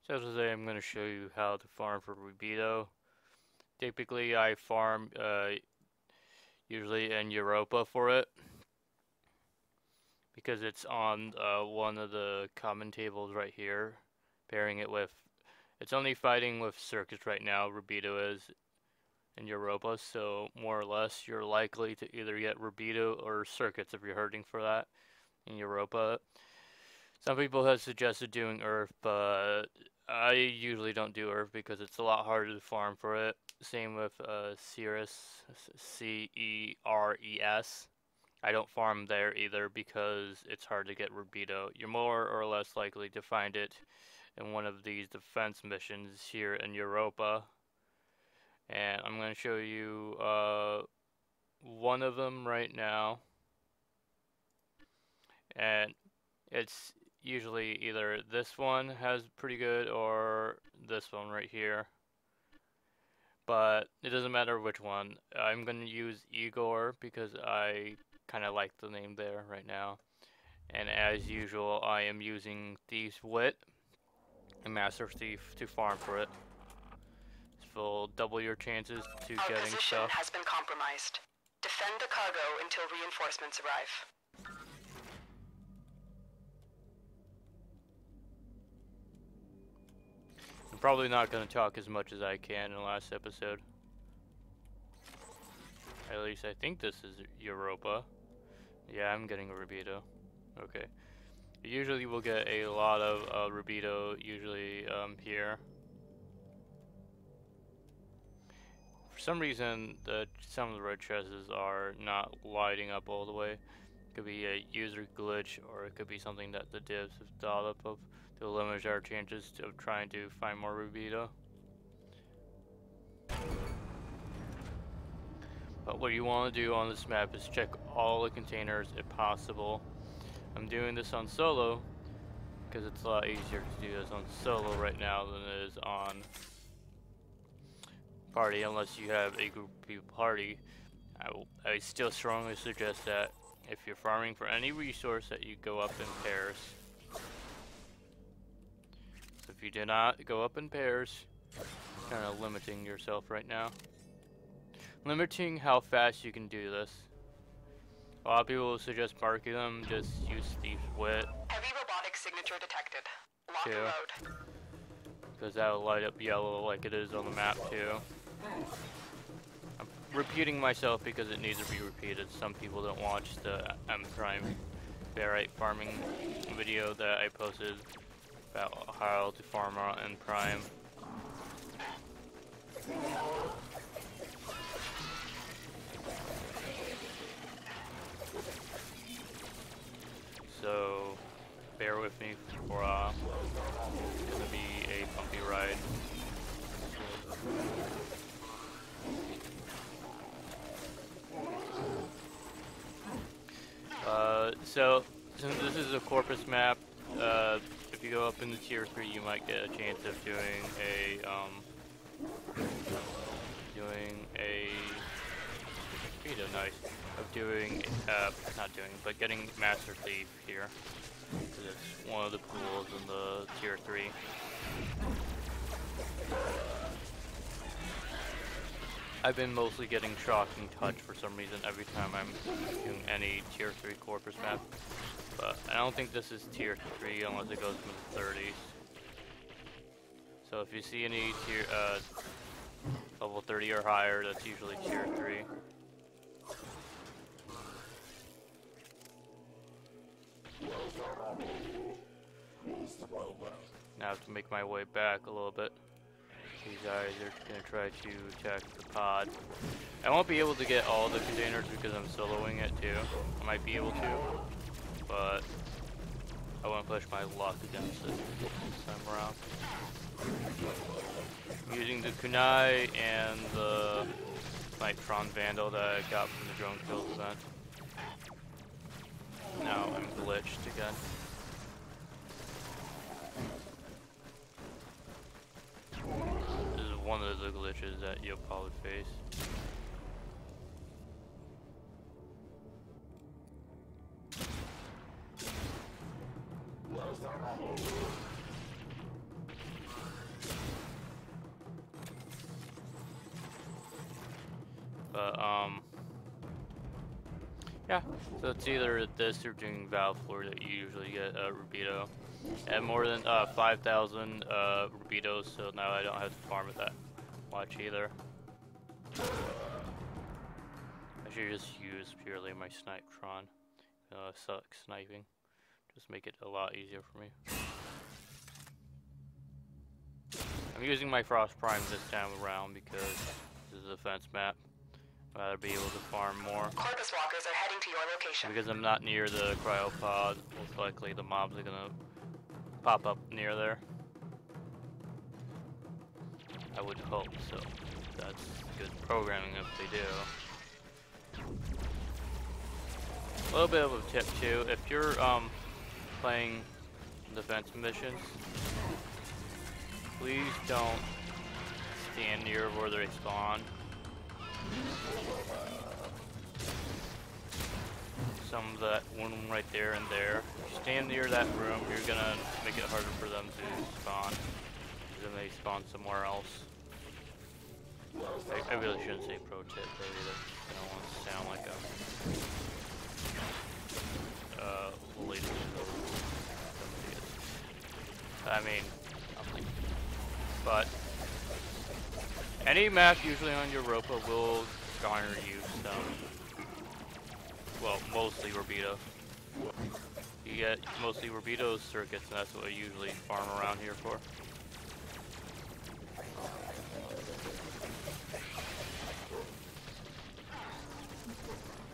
So today I'm going to show you how to farm for Rubedo. Typically I farm usually in Europa for it because it's on one of the common tables right here, pairing it with, it's only fighting with circuits right now, Rubedo is in Europa, so more or less you're likely to either get Rubedo or circuits if you're hurting for that in Europa. Some people have suggested doing Earth, but I usually don't do Earth because it's a lot harder to farm for it. Same with Ceres, Ceres. I don't farm there either because it's hard to get Rubedo. You're more or less likely to find it in one of these defense missions here in Europa. And I'm going to show you one of them right now. And it's usually either this one has pretty good or this one right here. But it doesn't matter which one. I'm going to use Eligor because I kind of like the name there right now. And as usual, I am using Thief's Wit and Master Thief to farm for it. This will double your chances to Our getting position stuff. has been compromised. Defend the cargo until reinforcements arrive. I'm probably not going to talk as much as I can in the last episode. At least I think this is Europa. Yeah, I'm getting a Rubedo. Okay. Usually we'll get a lot of Rubedo, usually here. For some reason, some of the red chests are not lighting up all the way. It could be a user glitch, or it could be something that the devs have thought up of to limit our chances of trying to find more Rubedo. But what you want to do on this map is check all the containers if possible. I'm doing this on solo because it's a lot easier to do this on solo right now than it is on party, unless you have a group of people party. I still strongly suggest that if you're farming for any resource that you go up in pairs. So if you do not go up in pairs, you're kind of limiting yourself right now. Limiting how fast you can do this. A lot of people suggest marking them, just use Thief's Wit. Heavy robotic signature detected. Lock and load. Because that will light up yellow like it is on the map too. I'm repeating myself because it needs to be repeated. Some people don't watch the M Prime barite farming video that I posted about how to farm on M Prime. So bear with me for it's gonna be a bumpy ride. So since this is a Corpus map, if you go up in the tier 3, you might get a chance of doing but getting Master Thief here, because it's one of the pools in the tier 3. I've been mostly getting Shocking Touch for some reason every time I'm doing any tier 3 Corpus map, but I don't think this is tier 3 unless it goes from the 30s. So if you see any tier level 30 or higher, that's usually tier 3. Now I have to make my way back a little bit. These guys are going to try to attack the pod. I won't be able to get all the containers because I'm soloing it too. I might be able to, but I want to push my luck against it this time around. I'm using the Kunai and the Nitron Vandal that I got from the Drone Kills event. Now I'm glitched again. This is one of the glitches that you'll probably face. But yeah. So it's either this or doing Valve Floor that you usually get Rubedo. And more than 5,000 Rubedos, so now I don't have to farm it that much either. I should just use purely my Snipetron. I suck sniping. Just make it a lot easier for me. I'm using my Frost Prime this time around because this is a fence map. I'd rather be able to farm more. Corpus walkers are heading to your location. Because I'm not near the cryopod, most likely the mobs are gonna pop up near there. I would hope so. That's good programming if they do. A little bit of a tip too, if you're playing defense missions, please don't stand near where they spawn. Some of that one right there and there. If you stand near that room, you're gonna make it harder for them to spawn. Then they spawn somewhere else. I really shouldn't say pro tip though either. I don't want to sound like a lazy. I mean, nothing. But any map usually on Europa will garner you some, well, mostly Rubedo. You get mostly Rubedo circuits, and that's what I usually farm around here for.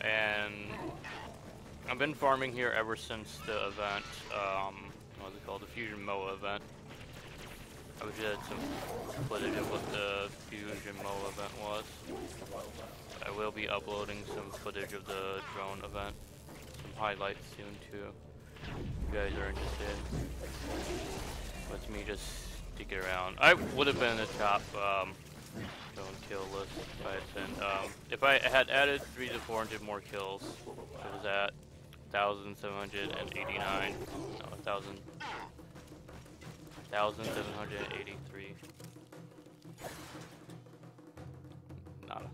And I've been farming here ever since the event, what was it called, the Fusion MOA event. I wish I had some footage of what the Fusion MOA event was. I will be uploading some footage of the drone event, some highlights soon too, if you guys are interested. Lets me just stick it around. I would have been in the top drone kill list if I had added 300 to 400 more kills. It was at 1,789. No, 1,783. Nada.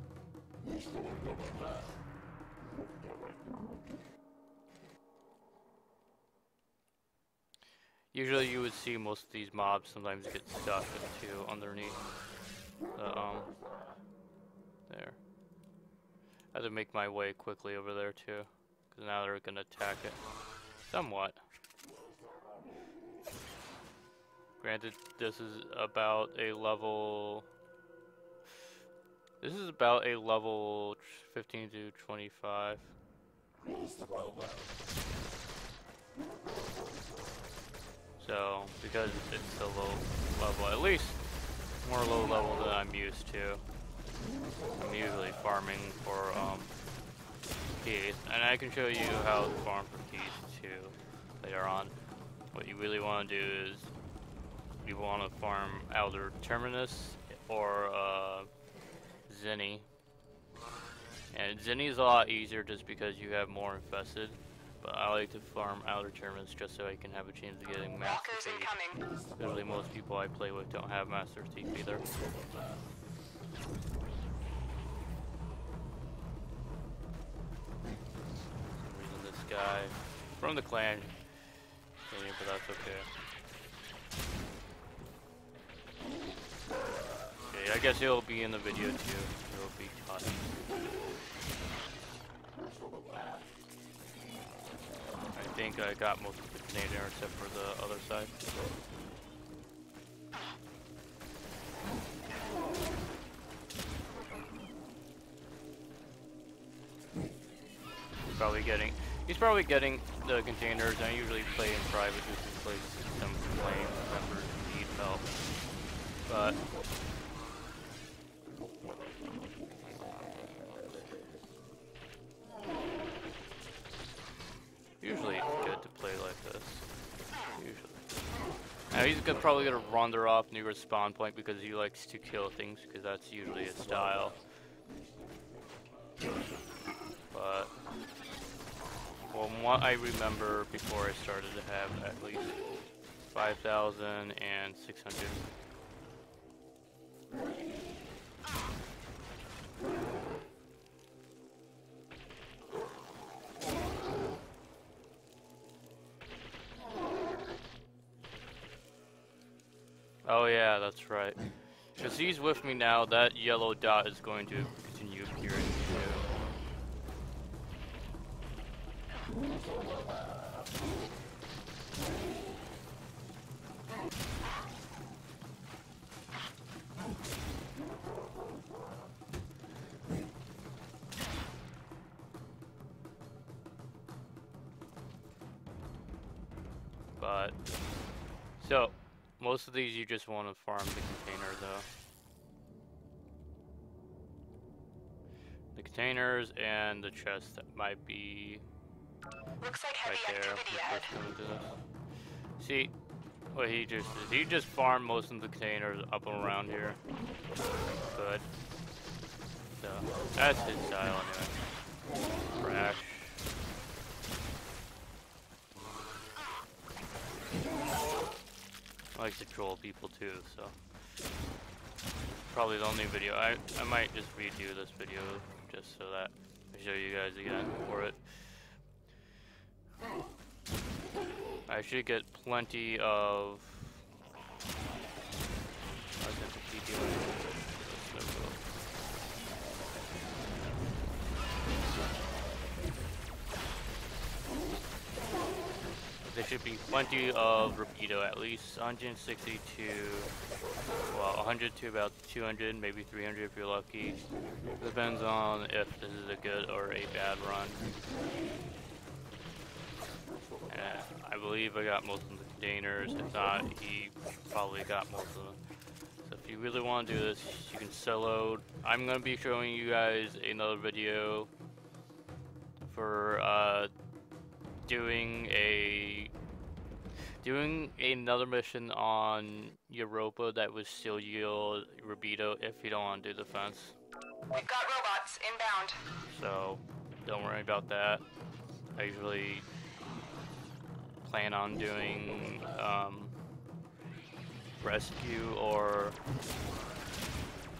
Usually you would see most of these mobs sometimes get stuck too underneath the there. I have to make my way quickly over there too, because now they're gonna attack it somewhat. Granted, this is about a level 15 to 25. So, because it's a low level, at least more low level than I'm used to. I'm usually farming for keys, and I can show you how to farm for keys too later on. What you really want to do is you want to farm either Terminus or Zinni. And Zinni is a lot easier just because you have more infested. But I like to farm outer Terminus just so I can have a chance of getting Master Thief. Usually most people I play with don't have Master Thief either. For some reason this guy from the clan, but that's okay. Okay, I guess he'll be in the video too. He'll be taught. I think I got most of the Canadian except for the other side. He's probably getting the containers. I usually play in private just in case some flame members need help. But usually it's good to play like this. Usually. Now he's probably gonna wander off near a spawn point because he likes to kill things, because that's usually his style. But from what I remember before I started to have at least 5,600. Oh yeah, that's right. Because he's with me now, that yellow dot is going to continue appearing too. But, so, most of these you just want to farm the container though. The containers and the chest that might be Looks like right heavy there. activity We ahead. first come into this. See, what he just did, he just farmed most of the containers up and around here. Good. So, that's his style anyway. Crash. I like to troll people too, so. Probably the only video. I might just redo this video just so that I show you guys again for it. I should get plenty of. What's it doing? There should be plenty of Rubedo, at least 162, well 100 to about 200, maybe 300 if you're lucky. Depends on if this is a good or a bad run. And I believe I got most of the containers, if not, he probably got most of them. So if you really want to do this, you can solo. I'm going to be showing you guys another video for doing another mission on Europa that would still yield Rubedo if you don't want to do the fence. We've got robots inbound. So don't worry about that. I usually plan on doing rescue or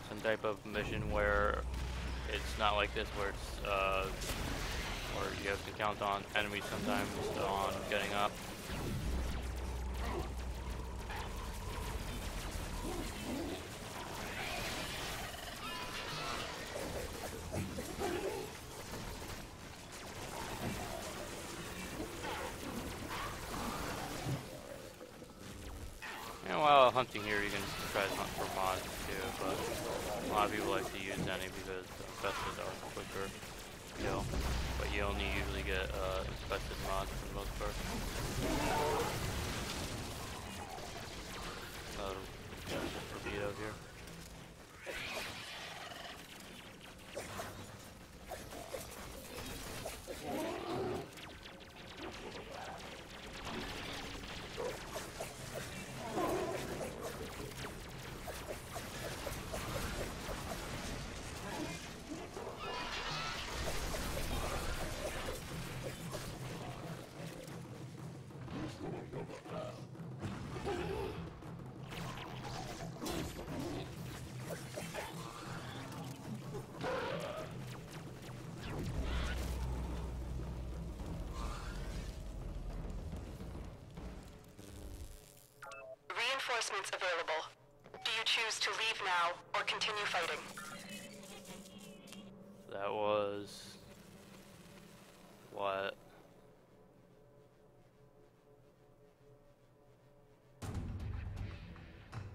some type of mission where it's not like this, where it's where you have to count on enemies sometimes on getting up. And while hunting here, you can try to hunt for mods too, but a lot of people like to use any because the infested are quicker kill. But you only usually get infested mods for the most part. Rubedo here. Reinforcements available. Do you choose to leave now or continue fighting? That was what?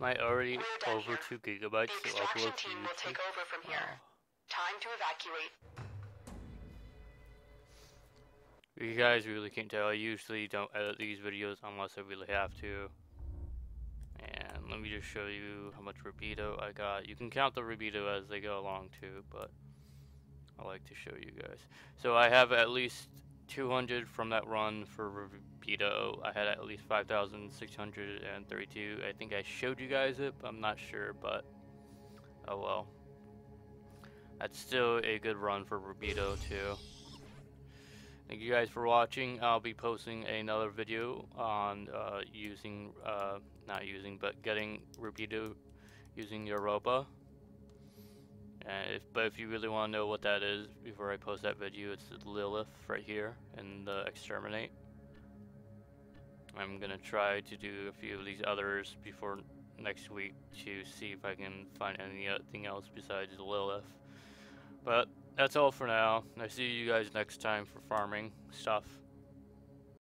Am I already over here. 2 gigabytes The to extraction upload to team will YouTube? take over from here. Time to evacuate. You guys really can't tell. I usually don't edit these videos unless I really have to. And let me just show you how much Rubedo I got. You can count the Rubedo as they go along too, but I like to show you guys. So I have at least 200 from that run for Rubedo. I had at least 5,632. I think I showed you guys it, but I'm not sure, but oh well. That's still a good run for Rubedo too. Thank you guys for watching. I'll be posting another video on getting Rubedo using Europa. And but if you really want to know what that is, before I post that video, it's the Lilith right here in the Exterminate. I'm gonna try to do a few of these others before next week to see if I can find anything else besides Lilith. But that's all for now. I see you guys next time for farming stuff.